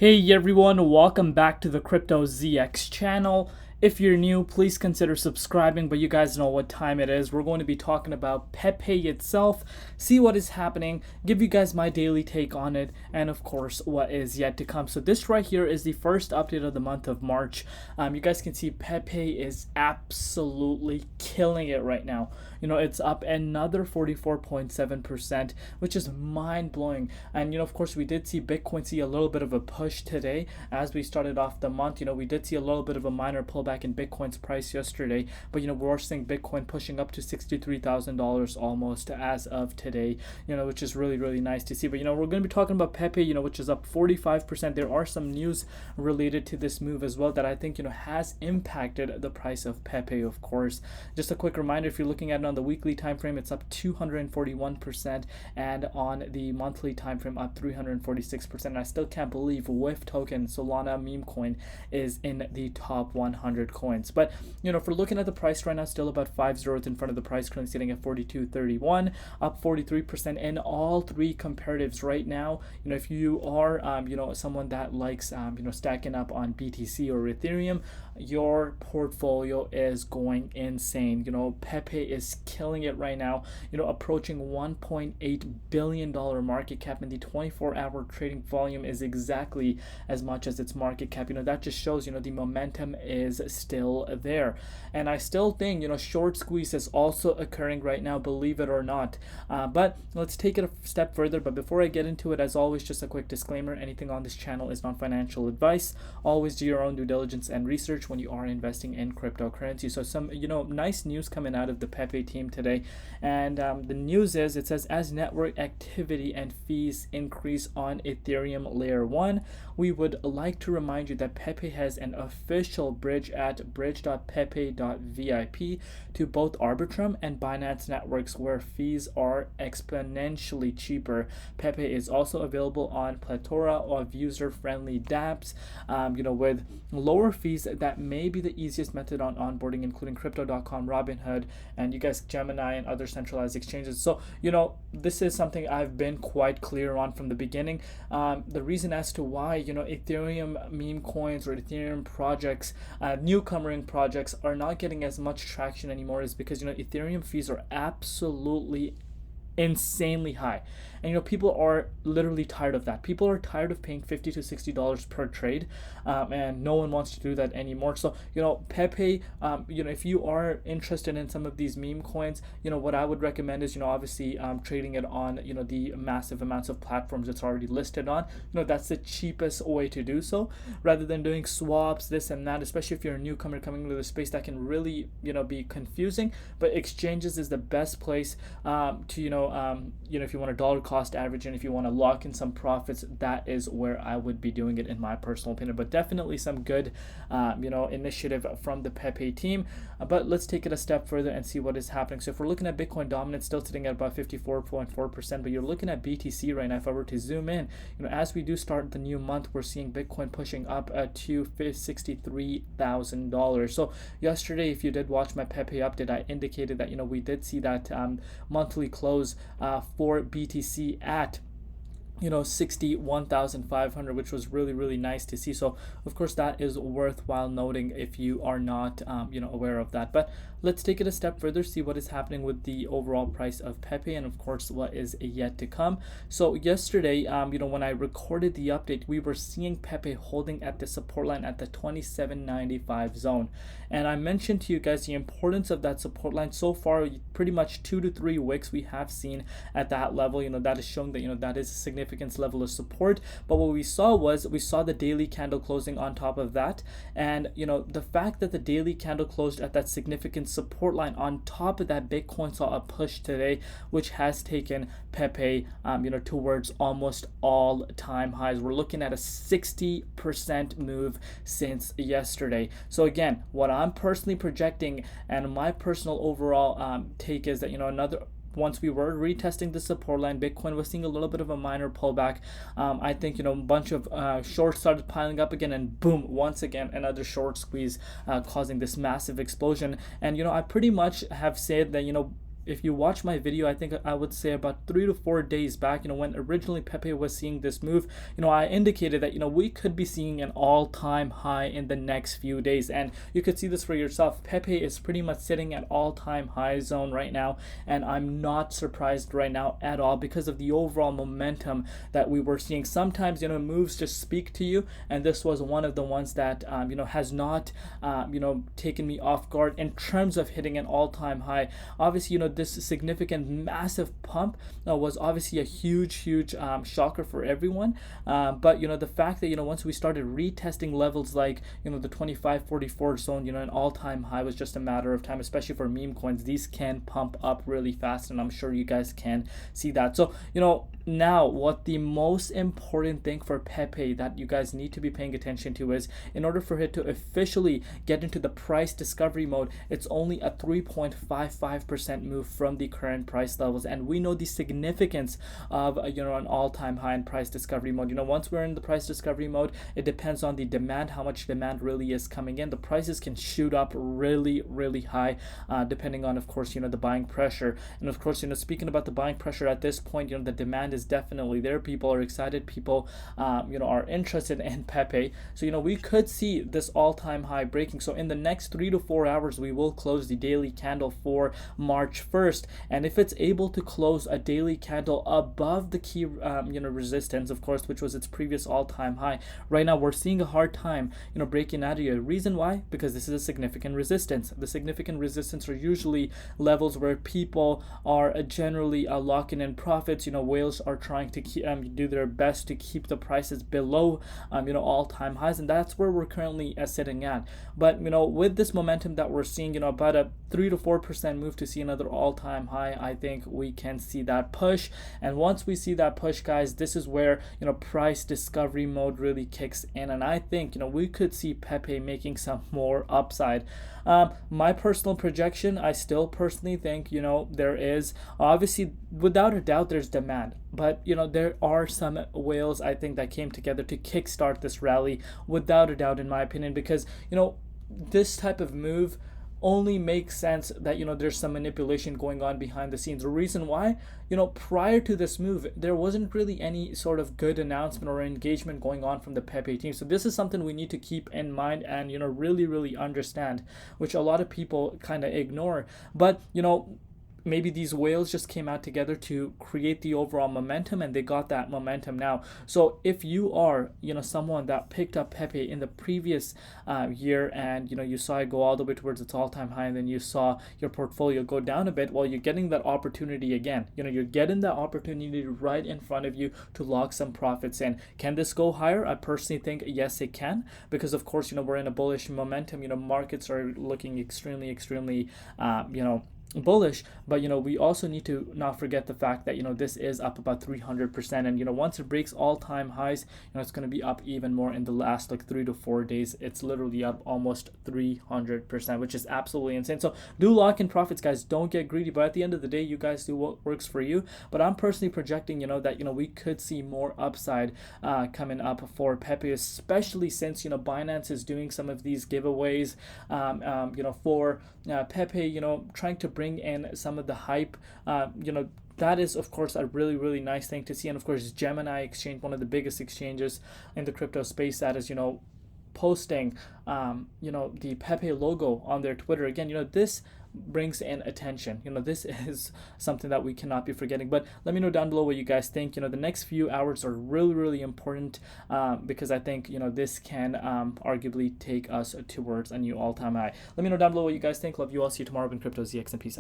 Hey everyone, welcome back to the Crypto ZX channel. If you're new, please consider subscribing, but you guys know what time it is. We're going to be talking about Pepe itself, see what is happening, give you guys my daily take on it, and of course, what is yet to come. So this right here is the first update of the month of March. You guys can see Pepe is absolutely killing it right now. You know, it's up another 44.7%, which is mind-blowing. And, you know, of course, we did see Bitcoin see a little bit of a push today as we started off the month. You know, we did see a little bit of a minor pullback in Bitcoin's price yesterday, but, you know, we're seeing Bitcoin pushing up to $63,000 almost as of today, you know, which is really, really nice to see. But, you know, we're going to be talking about Pepe, you know, which is up 45%. There are some news related to this move as well that I think, you know, has impacted the price of Pepe, of course. Just a quick reminder, if you're looking at it on the weekly time frame, it's up 241%, and on the monthly time frame up 346%. And I still can't believe WIF token, Solana meme coin, is in the top 100 coins. But, you know, if we're looking at the price right now, still about 5 zeros in front of the price, currently sitting at 42.31, up 43% in all three comparatives right now. You know, if you are you know, someone that likes you know, stacking up on BTC or Ethereum, your portfolio is going insane. You know, Pepe is killing it right now, you know, approaching $1.8 billion market cap, and the 24-hour trading volume is exactly as much as its market cap. You know, that just shows, you know, the momentum is still there. And I still think, you know, short squeeze is also occurring right now, believe it or not. But let's take it a step further. But before I get into it, as always, just a quick disclaimer: anything on this channel is not financial advice. Always do your own due diligence and research when you are investing in cryptocurrency. So some, you know, nice news coming out of the Pepe team today, and the news is, it says, as network activity and fees increase on Ethereum layer 1, we would like to remind you that Pepe has an official bridge at bridge.pepe.vip to both Arbitrum and Binance networks, where fees are exponentially cheaper. Pepe is also available on plethora of user-friendly dApps, you know, with lower fees that may be the easiest method on onboarding, including Crypto.com, Robinhood, and you guys, Gemini, and other centralized exchanges. So, you know, this is something I've been quite clear on from the beginning. The reason as to why, you know, Ethereum meme coins or Ethereum projects, newcomering projects, are not getting as much traction anymore is because, you know, Ethereum fees are absolutely insanely high, and you know, people are literally tired of that. People are tired of paying $50 to $60 per trade, and no one wants to do that anymore. So, you know, Pepe, you know, if you are interested in some of these meme coins, you know, what I would recommend is, you know, obviously trading it on, you know, the massive amounts of platforms it's already listed on. You know, that's the cheapest way to do so, rather than doing swaps, this and that, especially if you're a newcomer coming into the space. That can really, you know, be confusing. But exchanges is the best place to, you know, if you want a dollar cost average, and if you want to lock in some profits, that is where I would be doing it, in my personal opinion. But definitely some good you know, initiative from the Pepe team. But let's take it a step further and see what is happening. So if we're looking at Bitcoin dominance, still sitting at about 54.4%, but you're looking at BTC right now. If I were to zoom in, you know, as we do start the new month, we're seeing Bitcoin pushing up to $63,000. So yesterday, if you did watch my Pepe update, I indicated that, you know, we did see that monthly close for BTC at, you know, 61,500, which was really, really nice to see. So of course that is worthwhile noting if you are not you know, aware of that. But let's take it a step further, see what is happening with the overall price of Pepe, and of course what is yet to come. So yesterday, you know, when I recorded the update, we were seeing Pepe holding at the support line at the 27.95 zone, and I mentioned to you guys the importance of that support line. So far, pretty much 2 to 3 wicks we have seen at that level. You know, that is showing that, you know, that is a significant level of support. But what we saw was, we saw the daily candle closing on top of that, and you know, the fact that the daily candle closed at that significant support line, on top of that, Bitcoin saw a push today, which has taken Pepe you know, towards almost all-time highs. We're looking at a 60% move since yesterday. So again, what I'm personally projecting, and my personal overall take, is that, you know, once we were retesting the support line, Bitcoin was seeing a little bit of a minor pullback. I think, you know, a bunch of shorts started piling up again, and boom, once again, another short squeeze causing this massive explosion. And, you know, I pretty much have said that, you know, if you watch my video, I think I would say about 3 to 4 days back, when originally Pepe was seeing this move, I indicated that, we could be seeing an all-time high in the next few days. And you could see this for yourself. Pepe is pretty much sitting at all-time high zone right now. And I'm not surprised right now at all because of the overall momentum that we were seeing. Sometimes, moves just speak to you. And this was one of the ones that, has not, taken me off guard in terms of hitting an all-time high. Obviously, this significant massive pump was obviously a huge shocker for everyone, but the fact that once we started retesting levels like the 2544 zone, an all-time high was just a matter of time, especially for meme coins. These can pump up really fast, and I'm sure you guys can see that. So now what the most important thing for Pepe that you guys need to be paying attention to is, in order for it to officially get into the price discovery mode, it's only a 3.55% move from the current price levels. And we know the significance of an all-time high in price discovery mode. Once we're in the price discovery mode, it depends on the demand, how much demand really is coming in. The prices can shoot up really high, depending on, of course, the buying pressure. And of course, speaking about the buying pressure at this point, the demand is definitely there. People are excited. People are interested in Pepe. So we could see this all-time high breaking. So in the next 3 to 4 hours, we will close the daily candle for March 1st. And if it's able to close a daily candle above the key resistance, of course, which was its previous all-time high, right now we're seeing a hard time breaking out of here. Reason why? Because this is a significant resistance. The significant resistance are usually levels where people are generally locking in profits. Whales are trying to do their best to keep the prices below all-time highs, and that's where we're currently sitting at. But with this momentum that we're seeing, about a 3 to 4% move to see another all-time high, I think we can see that push. And once we see that push, guys, this is where price discovery mode really kicks in, and I think we could see Pepe making some more upside. My personal projection, I still personally think there is, obviously, without a doubt, there's demand, but there are some whales, I think, that came together to kickstart this rally, without a doubt, in my opinion, because this type of move only makes sense that there's some manipulation going on behind the scenes. The reason why, prior to this move, there wasn't really any sort of good announcement or engagement going on from the Pepe team. So this is something we need to keep in mind and really understand, which a lot of people kind of ignore. But maybe these whales just came out together to create the overall momentum, and they got that momentum now. So if you are someone that picked up Pepe in the previous year, and you saw it go all the way towards its all-time high, and then you saw your portfolio go down a bit, well, you're getting that opportunity again. You're getting that opportunity right in front of you to lock some profits in. Can this go higher? I personally think yes, it can, because of course we're in a bullish momentum. Markets are looking extremely bullish, but we also need to not forget the fact that this is up about 300%, and once it breaks all-time highs, it's going to be up even more in the last 3 to 4 days. It's literally up almost 300%, which is absolutely insane. So do lock in profits, guys. Don't get greedy, but at the end of the day, you guys do what works for you. But I'm personally projecting that we could see more upside coming up for Pepe, especially since Binance is doing some of these giveaways for Pepe, trying to bring in some of the hype. That is, of course, a really nice thing to see. And of course, Gemini Exchange, one of the biggest exchanges in the crypto space, that is posting the Pepe logo on their Twitter. Again, this brings in attention. This is something that we cannot be forgetting. But let me know down below what you guys think. The next few hours are really important, because I think this can arguably take us towards a new all-time high. Let me know down below what you guys think. Love you all. See you tomorrow in Crypto ZX, and peace out.